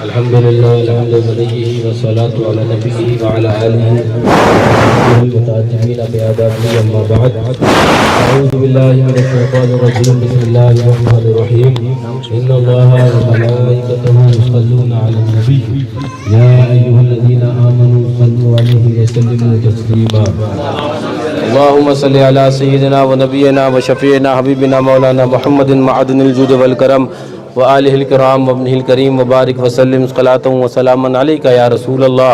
الحمدللہ الحمد وليه والصلاة على نبيه وعلى آله المتعجبين بآدابه أما بعد أعوذ بالله من الشيطان الرجيم بسم الله الرحمن الرحيم إن الله وملائكته يصلون على النبي يا أيها الذين آمنوا صلوا عليه وسلموا تسليما اللهم صل على سيدنا ونبينا وشفيعنا حبيبنا مولانا محمد معدن الجود والكرم وآلہ الکرام وابنہ الکریم وبارک وسلم صلاۃ و سلام علیکہ یا رسول اللہ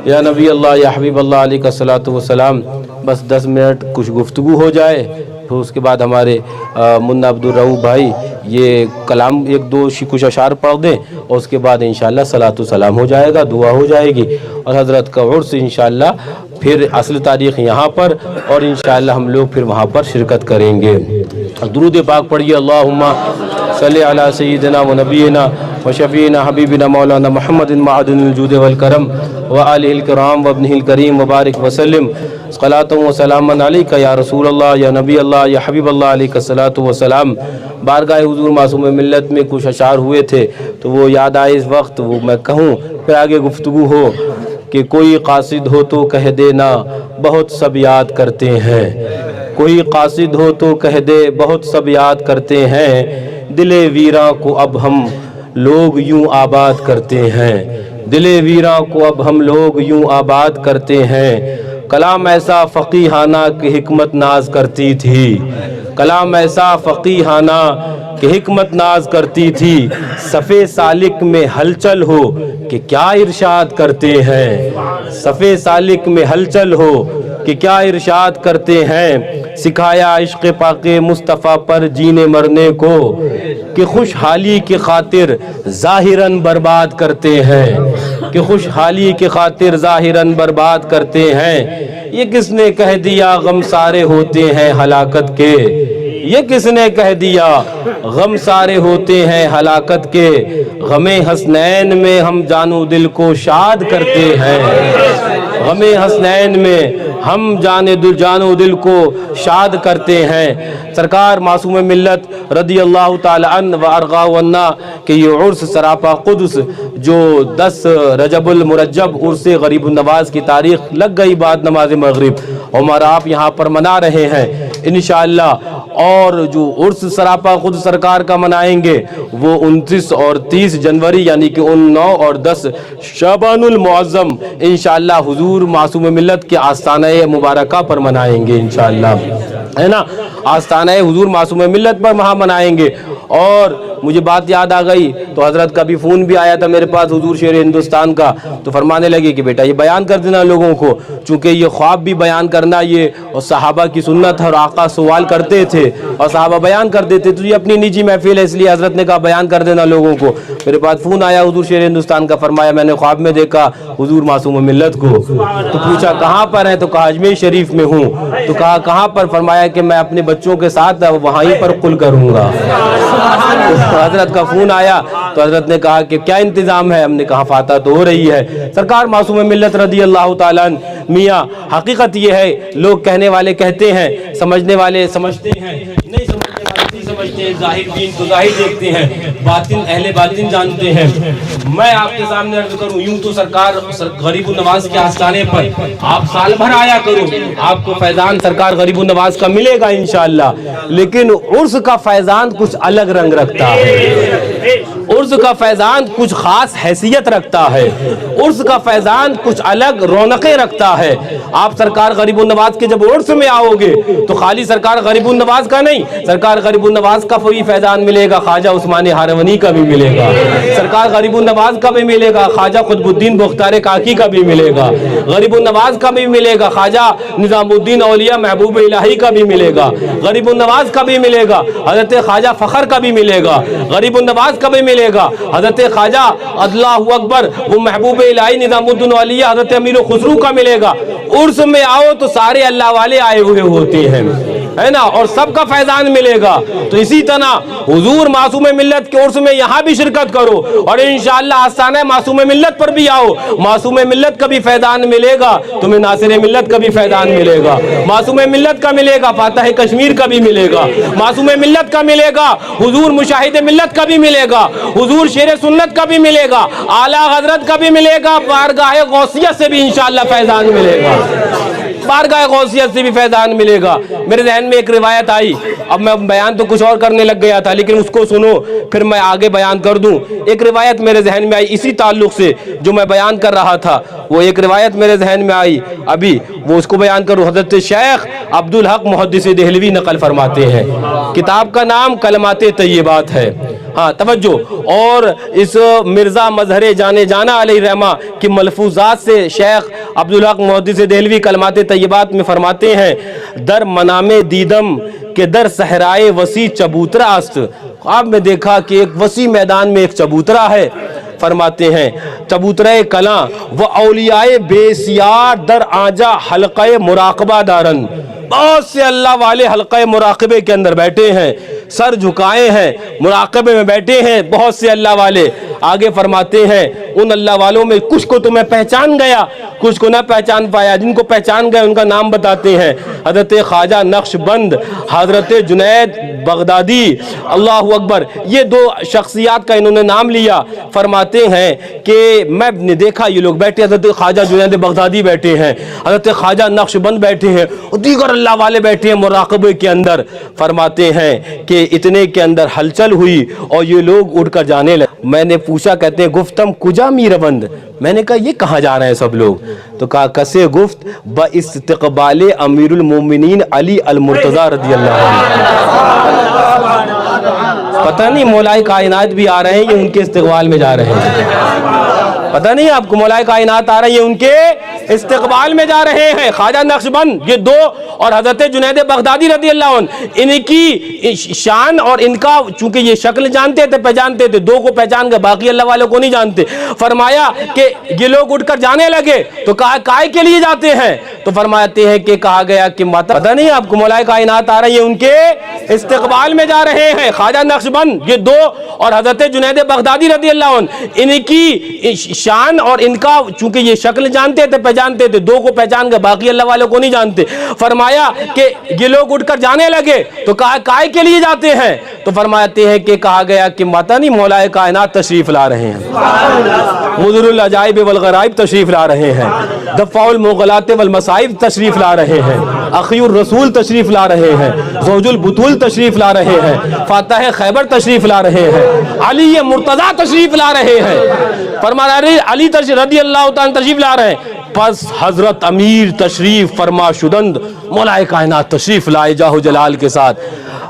یا نبی اللہ یا حبیب اللہ علیہ الصلاۃ والسلام۔ بس 10 منٹ کچھ گفتگو ہو جائے، پھر اس کے بعد ہمارے منا عبدالرؤوف بھائی یہ کلام ایک دو کچھ اشعار پڑھ دیں اور اس کے بعد انشاءاللہ صلاۃ و سلام ہو جائے گا، دعا ہو جائے گی اور حضرت کا عرس انشاءاللہ پھر اصل تاریخ یہاں پر اور انشاءاللہ ہم لوگ پھر وہاں پر شرکت کریں گے۔ درود پاک پڑھیے، اللہم صلی علی سیدنا و نبینا و شفیعنا حبیبنا مولانا محمد معدن الجود والکرم وآلہ الکرام وابنہ الکریم وبارک وسلم صلاۃ و سلام علیکہ یا رسول اللہ یا نبی اللہ یا حبیب اللہ علیہ الصلاۃ والسلام۔ بارگاہ حضور معصوم ملت میں کچھ اشعار ہوئے تھے تو وہ یاد آئے اس وقت، وہ میں کہوں پھر آگے گفتگو ہو کہ کوئی قاصد ہو تو کہہ دینا بہت سب یاد کرتے ہیں، کوئی قاصد ہو تو کہہ دے بہت سب یاد کرتے ہیں، دل ویراں کو اب ہم لوگ یوں آباد کرتے ہیں، دل ویراں کو اب ہم لوگ یوں آباد کرتے ہیں۔ کلام ایسا فقیہانہ کہ حکمت ناز کرتی تھی، کلام ایسا فقیہانہ کہ حکمت ناز کرتی تھی، صفِ سالک میں ہلچل ہو کہ کیا ارشاد کرتے ہیں، صفِ سالک میں ہلچل ہو کہ کیا ارشاد کرتے ہیں، سکھایا عشق پاک مصطفیٰ پر جینے مرنے کو کہ خوشحالی کی خاطر ظاہراً برباد کرتے ہیں، کہ خوشحالی کی خاطر ظاہراً برباد کرتے ہیں۔ یہ کس نے کہہ دیا غم سارے ہوتے ہیں ہلاکت کے، یہ کس نے کہہ دیا غم سارے ہوتے ہیں ہلاکت کے، غم حسنین میں ہم جانو دل کو شاد کرتے ہیں، غم حسنین میں ہم جانو دل کو شاد کرتے ہیں۔ سرکار معصوم ملت رضی اللہ تعالی عنہ و ارغا ونا کہ یہ عرس سراپا قدس جو 10 رجب المرجب عرس غریب النواز کی تاریخ لگ گئی بعد نماز مغرب، عمر آپ یہاں پر منا رہے ہیں انشاءاللہ، اور جو عرس سراپا قدس سرکار کا منائیں گے وہ 29 اور 30 جنوری یعنی کہ 9 اور 10 شعبان المعظم انشاءاللہ حضور معصوم ملت کے آستانہ مبارکہ پر منائیں گے انشاءاللہ، ہے نا، آستانہ حضور معصوم ملت پر وہاں منائیں گے۔ اور مجھے بات یاد آ گئی تو حضرت کا بھی فون بھی آیا تھا میرے پاس حضور شیر ہندوستان کا، تو فرمانے لگے کہ بیٹا یہ بیان کر دینا لوگوں کو، چونکہ یہ خواب بھی بیان کرنا یہ اور صحابہ کی سنت ہے اور آقا سوال کرتے تھے اور صحابہ بیان کر دیتے، تو یہ اپنی نجی محفل ہے اس لیے حضرت نے کہا بیان کر دینا لوگوں کو۔ میرے پاس فون آیا حضور شیر ہندوستان کا، فرمایا میں نے خواب میں دیکھا حضور معصوم ملت کو، تو پوچھا کہاں پر ہیں، تو کہا اجمیر شریف میں ہوں، تو کہا کہاں پر، فرمایا کہ میں اپنے بچوں کے ساتھ وہیں پر قل کروں گا۔ حضرت کا فون آیا تو حضرت نے کہا کہ کیا انتظام ہے، ہم نے کہا فاتح تو ہو رہی ہے۔ سرکار معصوم ملت رضی اللہ تعالیٰ عنہ میاں حقیقت یہ ہے، لوگ کہنے والے کہتے ہیں، سمجھنے والے سمجھتے ہیں، نہیں سمجھنے والے نہیں سمجھتے ہیں، ظاہر دین تو ظاہر دیکھتے ہیں، باطن اہل باطن جانتے ہیں۔ میں آپ کے سامنے عرض کروں یوں تو سرکار غریب النواز کے آستانے پر آپ سال بھر آیا کرو، آپ کو فیضان سرکار غریب النواز کا ملے گا انشاءاللہ، لیکن عرس کا فیضان کچھ الگ رنگ رکھتا ہے، عرس کا فیضان کچھ خاص حیثیت رکھتا ہے، عرس کا فیضان کچھ الگ رونقیں رکھتا ہے۔ آپ سرکار غریب النواز کے جب عرس میں آؤ گے تو خالی سرکار غریب النواز کا نہیں، سرکار غریب النواز کا وہی فیضان ملے گا، خواجہ عثمان ہارونی کا بھی ملے گا، سرکار غریب النواز کا بھی ملے گا، خواجہ قطب الدین بختار کاکی کا بھی ملے گا، غریب النواز کا بھی ملے گا، خواجہ نظام الدین اولیاء محبوب الہی کا بھی ملے گا، غریب النواز کا بھی ملے گا، حضرت خواجہ فخر کا بھی ملے گا، غریب النواز کا بھی ملے گا، حضرت خواجہ اللہ اکبر وہ محبوب الہی نظام الدین اولیاء حضرت امیر خسرو کا ملے گا۔ عرس میں آؤ تو سارے اللہ والے آئے ہوئے ہوتے ہیں، ہے نا, اور سب کا فیضان ملے گا. تو اسی طرح حضور معصوم ملت کے عرس میں یہاں بھی شرکت کرو, اور انشاءاللہ آستانہ معصوم ملت پر بھی آؤ. معصوم ملت کا بھی فیضان ملے گا تمہیں, ناصر ملت کا بھی فیضان ملے گا, معصوم ملت کا ملے گا, فاتح کشمیر کا بھی ملے گا, معصوم ملت کا ملے گا, حضور مشاہد ملت کا بھی ملے گا, حضور شیر سنت کا بھی ملے گا, اعلیٰ حضرت کا بھی ملے گا, بارگاہ غوثیت سے بھی انشاءاللہ فیضان ملے گا, بارگاہ غوثیت سے بھی فیضان ملے گا. میرے ذہن میں ایک روایت آئی, اب میں بیان تو کچھ اور کرنے لگ گیا تھا, لیکن اس کو سنو پھر میں آگے بیان کر دوں. ایک روایت میرے ذہن میں آئی اسی تعلق سے جو میں بیان کر رہا تھا, وہ ایک روایت میرے ذہن میں آئی ابھی, وہ اس کو بیان کروں. حضرت شیخ عبدالحق محدث دہلوی نقل فرماتے ہیں, کتاب کا نام کلمات طیبات ہے. ہاں توجہ, اور اس مرزا مظہر جانے جانا علیہ رحمہ کی ملفوظات سے شیخ عبدالحق محدث دہلوی کلمات طیبات میں فرماتے ہیں, در منام دیدم کہ در صحرائے وسیع چبوترا است. آپ نے دیکھا کہ ایک وسیع میدان میں ایک چبوترا ہے. فرماتے ہیں چبوترہ کلاں و اولیاء بسیار در آنجا حلقہ مراقبہ دارن. بہت سے اللہ والے حلقہ مراقبے کے اندر بیٹھے ہیں, سر جھکائے ہیں, مراقبے میں بیٹھے ہیں بہت سے اللہ والے. آگے فرماتے ہیں ان اللہ والوں میں کچھ کو تو میں پہچان گیا, کچھ کو نہ پہچان پایا. جن کو پہچان گئے ان کا نام بتاتے ہیں, حضرت خواجہ نقش بند, حضرت جنید بغدادی, اللہ اکبر, یہ دو شخصیات کا انہوں نے نام لیا. فرماتے ہیں کہ میں نے دیکھا یہ لوگ بیٹھے, حضرت خواجہ جنید بغدادی بیٹھے ہیں, حضرت خواجہ نقش بند بیٹھے ہیں, اور دیگر اللہ والے بیٹھے ہیں مراقبے کے اندر. فرماتے ہیں کہ اتنے کے اندر ہلچل ہوئی اور یہ لوگ اٹھ کر جانے لگے. میں نے پوچھا, کہتے ہیں گفتم کجا میربند, میں نے کہا یہ کہاں جا رہے ہیں سب لوگ؟ تو کہا کسے گفت با استقبال امیر المومنین علی المرتضی رضی اللہ عنہ. پتہ نہیں مولائے کائنات بھی آ رہے ہیں, یہ ان کے استقبال میں جا رہے ہیں. پتہ نہیں آپ کو, مولائے کائنات آ رہے ہیں, یہ ان کے استقبال میں جا رہے ہیں. خواجہ نقش بند یہ دو, اور حضرت جنید بغدادی رضی اللہ عنہ, ان کی شان اور ان کا, چونکہ یہ شکل جانتے تھے پہچانتے تھے, دو کو پہچان گئے, باقی اللہ والوں کو نہیں جانتے. فرمایا کہ یہ لوگ اٹھ کر جانے لگے, تو کہا کائے کے لیے جاتے ہیں؟ تو فرماتے ہیں کہ کہا گیا کہ پتہ نہیں آپ کو, مولائے کائنات آ رہے ہیں, یہ ان کے استقبال میں جا رہے ہیں. خواجہ نقش بند یہ دو, اور حضرت جنید بغدادی رضی اللہ عنہ, ان کی شان اور ان کا, چونکہ یہ شکل جانتے تھے پہچانتے تھے, دو کو پہچان گئے, باقی اللہ والوں کو نہیں جانتے. فرمایا کہ یہ لوگ اٹھ کر جانے لگے, تو کہا کائے کے لیے جاتے ہیں؟ تو فرماتے ہیں کہ کہا گیا کہ پتہ نہیں مولائے کائنات تشریف لا رہے ہیں, مظہر العجائب والغرائب تشریف لا رہے ہیں, دفاع المغلات والمصائب تشریف لا رہے ہیں, اخی الرسول تشریف لا رہے ہیں, زوج البطول تشریف لا رہے ہیں, فاتح خیبر تشریف لا رہے ہیں, علی مرتضی تشریف لا رہے ہیں. فرمایا علی رضی اللہ تعالیٰ تشریف لا رہے ہیں, پس حضرت امیر تشریف فرما شدند, مولائے کائنات تشریف لائے جاہ جلال کے ساتھ.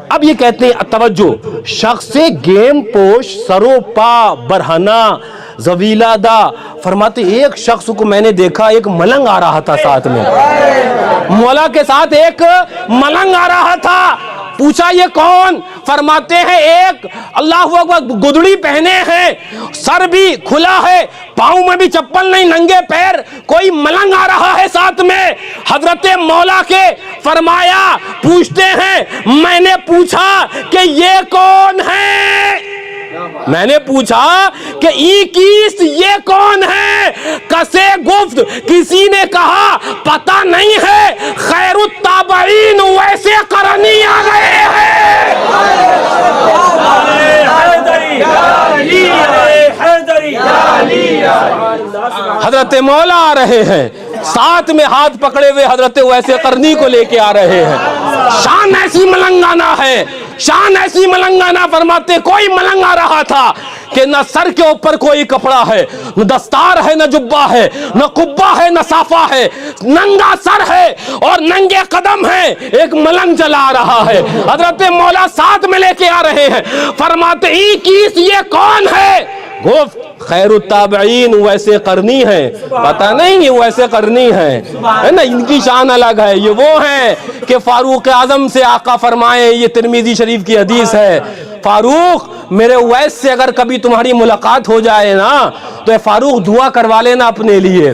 اب یہ کہتے ہیں توجہ, شخص گیم پوش سرو پا برہنہ زویلا دا. فرماتے ایک شخص کو میں نے دیکھا, ایک ملنگ آ رہا تھا ساتھ میں, مولا کے ساتھ ایک ملنگ آ رہا تھا. پوچھا یہ کون؟ فرماتے ہیں ایک, اللہ اکبر, گدڑی پہنے ہیں, سر بھی کھلا ہے, پاؤں میں بھی چپل نہیں, ننگے پیر, کوئی ملنگ آ رہا ہے ساتھ میں حضرت مولا کے. فرمایا پوچھتے ہیں, میں نے پوچھا کہ یہ کون ہے؟ میں نے پوچھا کہ ای کیس یہ کون ہے؟ کسے گفت, کسی نے کہا پتہ نہیں ہے, خیر التابعین ویسے قرنی آ گئے ہیں. حضرت مولا آ رہے ہیں, ساتھ میں ہاتھ پکڑے ہوئے حضرت ویسے قرنی کو لے کے آ رہے ہیں. شان ایسی ملنگانہ ہے, شان ایسی ملنگانہ. فرماتے کوئی ملنگ آ رہا تھا کہ نہ سر کے اوپر کوئی کپڑا ہے, نہ دستار ہے, نہ جبہ ہے, نہ قبہ ہے, نہ صافہ ہے, ننگا سر ہے اور ننگے قدم ہے, ایک ملنگ چلا آ رہا ہے. حضرت مولا ساتھ میں لے کے آ رہے ہیں. فرماتے ای کیس یہ کون ہے؟ گفت خیر التابعین ویسے قرنی ہیں. پتہ نہیں یہ ویسے قرنی ہیں, ہے نا, ان کی شان الگ ہے. یہ وہ ہیں کہ فاروق اعظم سے آقا فرمائے, یہ ترمذی شریف کی حدیث ہے, فاروق میرے اویس سے اگر کبھی تمہاری ملاقات ہو جائے نا, تو اے فاروق دعا کروا لینا اپنے لیے,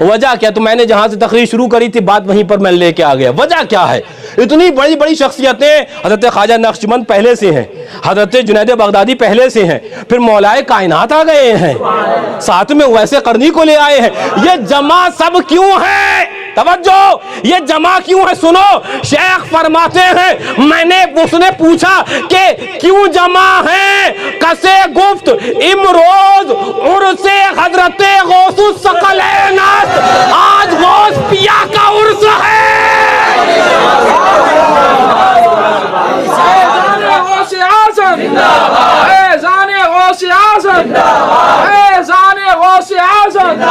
وجہ کیا؟ تو میں نے جہاں سے تقریر شروع کری تھی بات وہیں پر میں لے کے آ گیا. وجہ کیا ہے؟ اتنی بڑی بڑی شخصیتیں حضرت خواجہ نقشبند پہلے سے ہیں, حضرت جنید بغدادی پہلے سے ہیں, پھر مولائے کائنات آ گئے ہیں, ساتھ میں ویسے قرنی کو لے آئے ہیں. یہ جمع سب کیوں ہے؟ توجہ, یہ جمع کیوں ہے؟ سنو, شیخ فرماتے ہیں اس نے پوچھا کہ کیوں جمع ہے؟ کسے گفت امروز عرس حضرت غوث الثقلین, آج غوث پیا کا عرس ہے. فیضان غوث اعظم, فیضان غوث اعظم,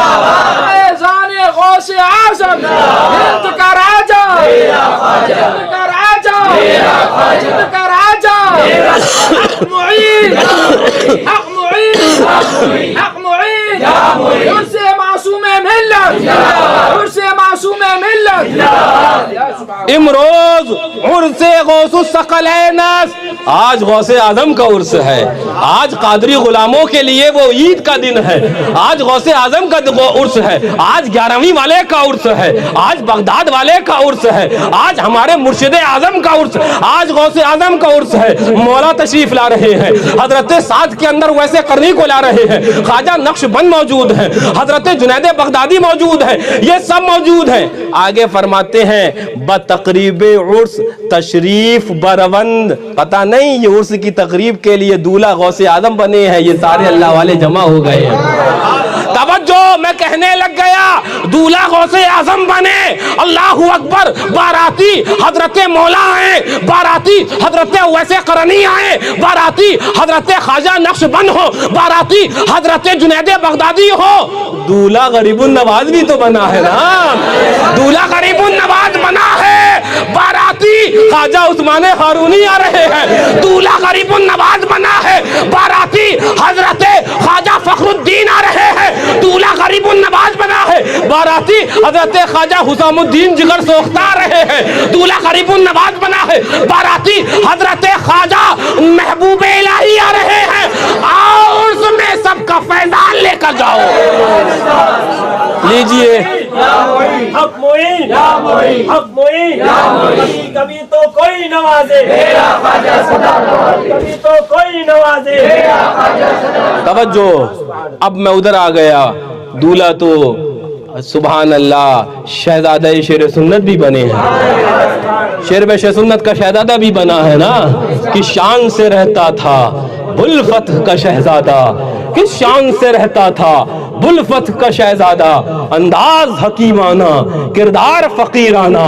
فیضان غوث اعظم, ہند کا راجا, ہند کا راجا, ہند کا راجا, حق معین, حق معین, حق معین, عرس معصوم ملت, عرس معصوم ملت. امروز عرس غوث الثقلین, آج غوث اعظم کا عرس ہے. آج قادری غلاموں کے لیے وہ عید کا دن ہے. آج غوث اعظم کا عرس ہے. آج 11ویں والے کا عرس ہے. آج بغداد والے کا عرس ہے. آج ہمارے مرشد اعظم کا عرس, آج غوث اعظم کا عرس ہے. مولا تشریف لا رہے ہیں, حضرت سعد کے اندر ویسے قرنی کو لا رہے ہیں, خواجہ نقشبند موجود ہیں, حضرت جنید بغدادی موجود ہیں, یہ سب موجود ہیں. آگے فرماتے ہیں بتقریب عرس تشریف بروند. پتہ نہیں یہ عرس کی تقریب کے لیے دولہا غوث اعظم بنے ہیں, یہ سارے اللہ والے جمع ہو گئے ہیں. توجہ, میں کہنے لگ گیا دولہا غوث اعظم بنے, اللہ اکبر. باراتی حضرت مولا آئے, باراتی حضرت ویسے قرنی آئے, باراتی حضرت خواجہ نقشبند ہو, باراتی حضرت جنید بغدادی ہو. دولہا غریب النواز بھی تو بنا ہے نا, دولہا غریب النواز بنا ہے. باراتی خواجہ عثمان ہارونی آ رہے ہیں, دولہا غریب النواز بنا ہے. باراتی حضرت خواجہ فخر الدین آ رہے ہیں, دولہا غریب النواز بنا ہے. باراتی حضرت خواجہ حسام الدین جگر سوختہ آ رہے ہیں, دولہا غریب النواز بنا ہے. باراتی حضرت خواجہ محبوب الہی آ رہے ہیں. آؤ عرس میں سب کا فیضان لے کر جاؤ. لیجئے حق معین, حق معین, کبھی تو کوئی نوازے, کبھی تو کوئی نوازے. توجہ, اب میں ادھر آ گیا. دولہا تو سبحان اللہ شہزادہ شیر سنت بھی بنے ہیں, شیر بے شیر سنت کا شہزادہ بھی بنا ہے نا. کس شان سے رہتا تھا بلفتح کا شہزادہ, کس شان سے رہتا تھا بلفتح کا شہزادہ. انداز حکیمانہ کردار فقیرانہ,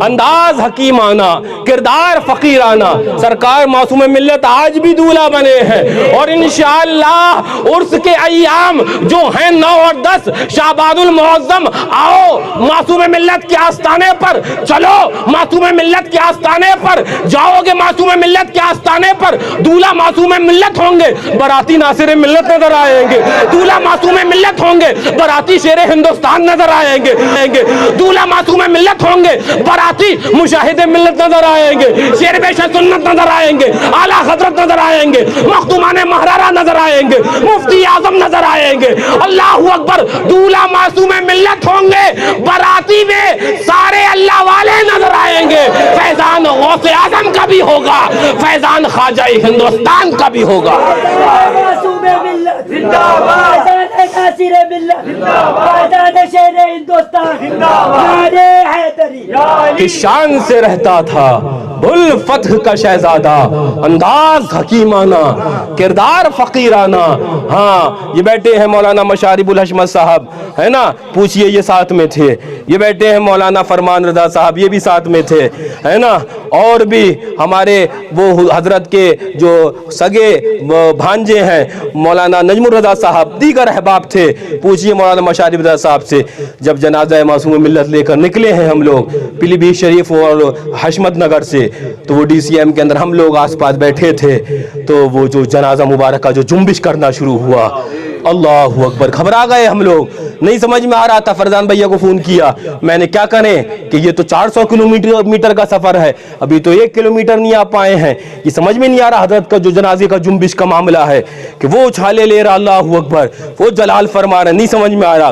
انداز حکیمانہ کردار فقیرانہ. سرکار معصوم ملت آج بھی دولہا بنے ہیں, اور انشاءاللہ عرس کے ایام جو ہیں 9 اور 10 شعبان المعظم, آؤ معصوم ملت کے آستانے پر چلو, معصوم ملت کے آستانے پر جاؤ گے, معصوم ملت کے آستانے پر دولہا معصوم ملت ہوں گے, باراتی ناصر ملت نظر آئیں گے. دولہا معصوم ملت ہوں گے, باراتی شیر ہندوستان نظر آئیں گے. دولہا معصوم ملت ہوں گے, باراتی مشاہد ملت نظر آئیں گے, شیر بے شیر سنت نظر آئیں گے, اعلیٰ حضرت نظر آئیں گے, مختومان محرارہ نظر آئیں گے, مفتی اعظم نظر آئیں گے. اللہ اکبر. دولہا معصوم ملت ہوں گے, باراتی میں سارے اللہ والے نظر آئیں گے. فیضان غوث اعظم کا بھی ہوگا, فیضان خواجہ ہندوستان کا بھی ہوگا. معصوم ملت زندہ باد, ناصر ملت زندہ باد, شیر ہندوستان زندہ باد, حیدری کس شان سے رہتا تھا بلفتح کا شہزادہ, انداز حکیمانہ کردار فقیرانہ. ہاں یہ بیٹھے ہیں مولانا مشارب الحشمت صاحب, ہے نا, پوچھئے یہ ساتھ میں تھے. یہ بیٹھے ہیں مولانا فرمان رضا صاحب, یہ بھی ساتھ میں تھے, ہے نا. اور بھی ہمارے وہ حضرت کے جو سگے بھانجے ہیں مولانا نجم الرضا صاحب, دیگر احباب تھے. پوچھئے مولانا مشارب رضا صاحب سے, جب جنازہ معصوم ملت لے کر نکلے ہیں ہم لوگ پیلی بھیت شریف اور حشمت نگر سے, تو وہ ڈی سی ایم کے اندر ہم لوگ آس پاس بیٹھے تھے, تو وہ جو جنازہ مبارک کا جو جنبش کرنا شروع ہوا, اللہ اکبر, گھبرا گئے ہم لوگ. نہیں سمجھ میں آ رہا تھا, فرزان بھیا کو فون کیا, میں نے کیا کریں کہ یہ تو 400 کلومیٹر کا سفر ہے, ابھی تو 1 کلومیٹر نہیں آ پائے ہیں. یہ سمجھ میں نہیں آ رہا حضرت کا جو جنازے کا جنبش کا معاملہ ہے کہ وہ اچھالے لے رہا, اللہ اکبر, وہ جلال فرما رہا, نہیں سمجھ میں آ رہا.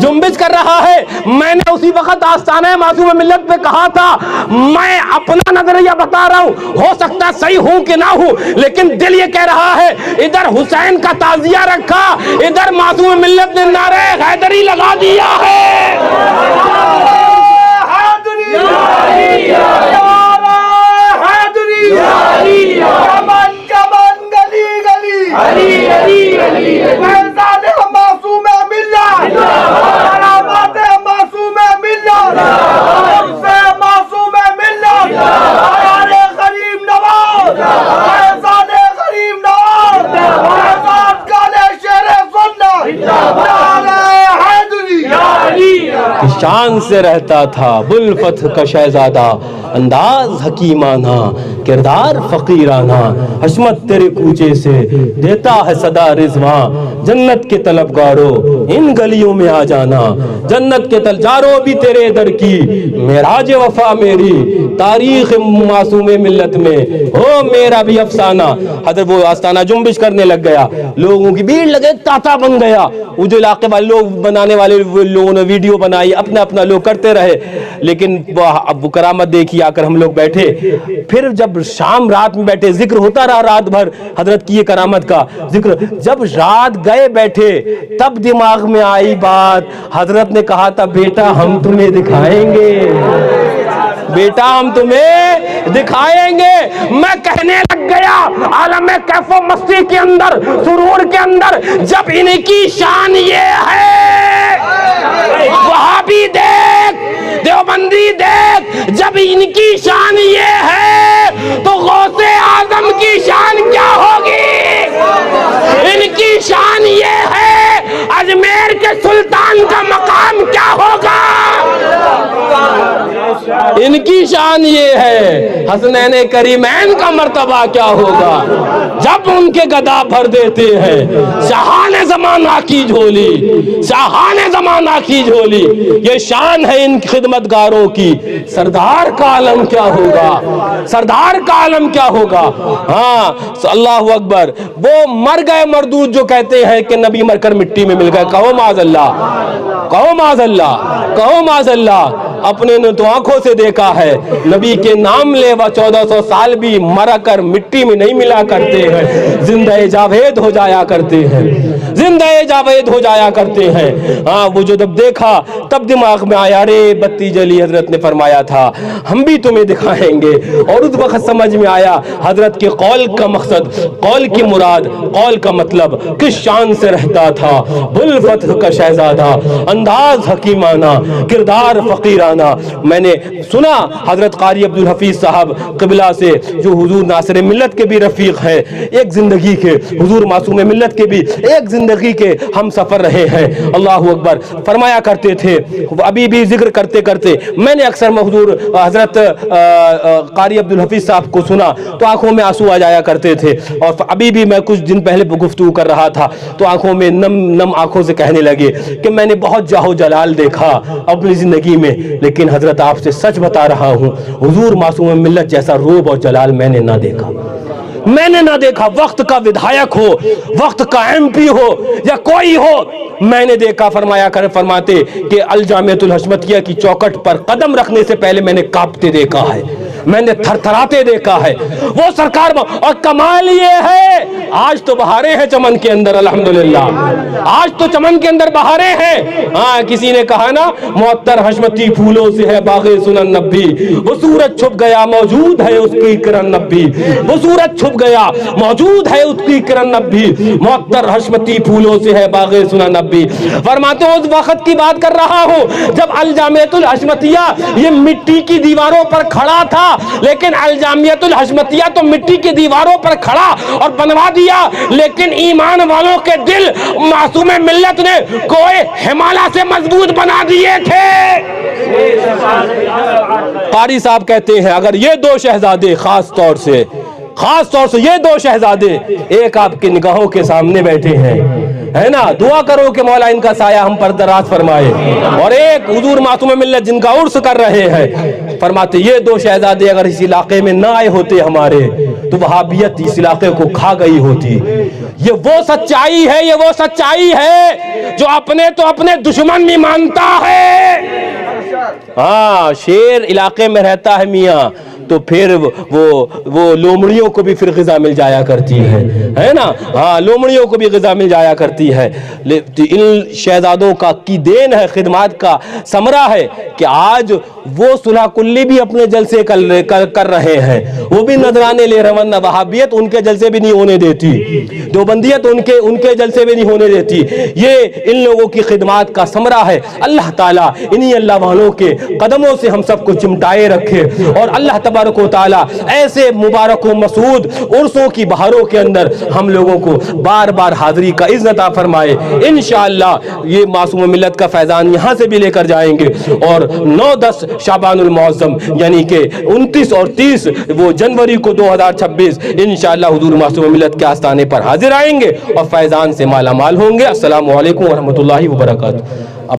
جنبش کر رہا ہے. میں نے اسی وقت آستانہ معصوم ملت پہ کہا تھا میں اپنا نظریہ بتا رہا ہوں, ہو سکتا صحیح ہوں کہ نہ ہوں, لیکن دل یہ کہہ رہا ہے. ادھر حسین کا تعزیہ رکھا, ادھر معصوم ملت نے نعرہ حیدری لگا دیا ہے. شان سے رہتا تھا بلفت کا شہزادہ, انداز حکیمانہ کردار فقیرانہ, حشمت تیرے کوچے سے دیتا ہے صدا رضواں. جنت کے طلبگاروں ان گلیوں میں آ جانا, جنت کے طلبگاروں بھی تیرے در کی معراج وفا میری, تاریخ معصوم ملت میں ہو میرا بھی افسانہ. حضرت وہ آستانہ جنبش کرنے لگ گیا, لوگوں کی بھیڑ لگے تاتا بن گیا. وہ جو علاقے والے لوگ بنانے والے لوگوں نے ویڈیو بنائی, اپنا اپنا لوگ کرتے رہے, لیکن اب وہ کرامت دیکھی. آ کر ہم لوگ بیٹھے, پھر جب شام رات میں بیٹھے, ذکر ہوتا رہا رات بھر حضرت کی یہ کرامت کا ذکر. جب رات گئے بیٹھے تب دماغ میں آئی بات, حضرت نے کہا تھا بیٹا ہم تمہیں دکھائیں گے, بیٹا ہم تمہیں دکھائیں گے. میں کہنے لگ گیا عالم کیف و مستی کے اندر, سرور کے اندر, جب ان کی شان یہ ہے, وہابی دیکھ, دیوبندی دیکھ, جب ان کی شان یہ ہے تو غوث اعظم کی شان کیا ہوگی. ان کی شان یہ ہے, اجمیر کے سلطان کا مقام کیا ہوگا. ان کی شان یہ ہے, حسنین کریمین کا مرتبہ کیا ہوگا جب ان کے گدا بھر دیتے ہیں. شاہان زمانہ کی جھولی, شاہان زمانہ کی جھولی, یہ شان ہے ان خدمتگاروں کی. سردار کا عالم کیا ہوگا, سردار کا عالم کیا ہوگا. ہاں اللہ اکبر. وہ مر گئے مردود جو کہتے ہیں کہ نبی مر کر مٹی میں مل گئے, کہو معاذ اللہ, کہو معاذ اللہ, کہو معاذ اللہ. اپنے نے تو آنکھوں سے دیکھا ہے, نبی کے نام لے وہ 1400 سال بھی مرا کر مٹی میں نہیں ملا کرتے ہیں, زندہ جاوید ہو جایا کرتے ہیں, زندہ جاوید ہو جایا کرتے ہیں. ہاں وہ جو جب دیکھا تب دماغ میں آیا, رے بتی جلی, حضرت نے فرمایا تھا ہم بھی تمہیں دکھائیں گے. اور اس وقت سمجھ میں آیا حضرت کے قول کا مقصد, قول کی مراد, قول کا مطلب. کس شان سے رہتا تھا بلفتح کا شہزادہ, انداز حکیمانہ کردار فقیرانہ. میں نے سنا حضرت قاری عبدالحفیظ صاحب قبلہ سے, جو حضور ناصر ملت کے بھی رفیق ہیں, ایک زندگی کے حضور معصوم ملت کے بھی ایک زندگی کے ہم سفر رہے ہیں. اللہ اکبر. فرمایا کرتے تھے, ابھی بھی ذکر کرتے کرتے میں نے اکثر حضور حضرت قاری عبدالحفیظ صاحب کو سنا تو آنکھوں میں آنسو آ جایا کرتے تھے. اور ابھی بھی میں کچھ دن پہلے گفتگو کر رہا تھا تو آنکھوں میں نم آنکھوں سے کہنے لگے کہ میں نے بہت جاہ و جلال دیکھا اپنی زندگی میں, لیکن حضرت آپ سے سچ بتا رہا ہوں حضور معصوم ملت جیسا روب اور جلال میں نے نہ دیکھا, میں نے نہ دیکھا. وقت کا ودھایک ہو, وقت کا ایم پی ہو یا کوئی ہو, میں نے دیکھا. فرماتے کہ الجامعۃ الحشمتیہ کی چوکٹ پر قدم رکھنے سے پہلے میں نے کانپتے دیکھا ہے, میں نے تھر تھراتے دیکھا ہے وہ سرکار. اور کمال یہ ہے آج تو بہاریں ہیں چمن کے اندر, الحمدللہ آج تو چمن کے اندر بہاریں ہیں. ہاں کسی نے کہا نا معطر حشمتی پھولوں سے ہے باغ سنن نبی, وہ سورج چھپ گیا موجود ہے اس کی کرن نبی, وہ سورج چھپ گیا موجود ہے اس کی کرن نبی, معطر حشمتی پھولوں سے ہے باغ سنن نبی. فرماتے ہیں اس وقت کی بات کر رہا ہوں جب الجامعۃ الحشمتیہ یہ مٹی کی دیواروں پر کھڑا تھا, لیکن الجامعۃ الحشمتیہ تو مٹی کی دیواروں پر کھڑا اور بنوا دیا, لیکن ایمان والوں کے دل معصوم ملت نے کوئی ہمالا سے مضبوط بنا دیے تھے. قاری صاحب کہتے ہیں اگر یہ دو شہزادے خاص طور سے یہ دو شہزادے ایک آپ کی نگاہوں کے سامنے بیٹھے ہیں, ہے نا, دعا کرو کہ مولا ان کا سایہ ہم پر دراز فرمائے. اور ایک حضور معصوم ملت جن کا عرس کر رہے ہیں, فرماتے یہ دو شہزادے اگر اس علاقے میں نہ آئے ہوتے ہمارے تو وہابیت اس علاقے کو کھا گئی ہوتی. یہ وہ سچائی ہے, یہ وہ سچائی ہے جو اپنے تو اپنے دشمن بھی مانتا ہے. ہاں, شیر علاقے میں رہتا ہے میاں تو پھر وہ لومڑیوں کو بھی پھر غذا مل جایا کرتی ہے نا. ہاں, لومڑیوں کو بھی غذا مل جایا کرتی ہے. ان شہزادوں کا کی دین ہے, خدمات کا ثمرہ ہے کہ آج وہ صلح کلی بھی اپنے جلسے کر رہے ہیں, وہ بھی نذرانے لے رہے. ورنہ وہابیت ان کے جلسے بھی نہیں ہونے دیتی, دیوبندیت ان کے جلسے بھی نہیں ہونے دیتی. یہ ان لوگوں کی خدمات کا ثمرہ ہے. اللہ تعالیٰ انہی اللہ والوں کے قدموں سے ہم سب کو چمٹائے رکھے, اور اللہ تبارک و تعالیٰ ایسے مبارک و مسعود عرصوں کی بہاروں کے اندر ہم لوگوں کو بار بار حاضری کا اذن عطا فرمائے. انشاءاللہ یہ معصوم ملت کا فیضان یہاں سے بھی لے کر جائیں گے, اور 9-10 شعبان المعظم یعنی کہ 29 اور 30 وہ جنوری کو 2026 انشاءاللہ حضور معصوم ملت کے آستانے پر حاضر آئیں گے اور فیضان سے مالا مال ہوں گے. السلام علیکم ورحمۃ اللہ وبرکاتہ.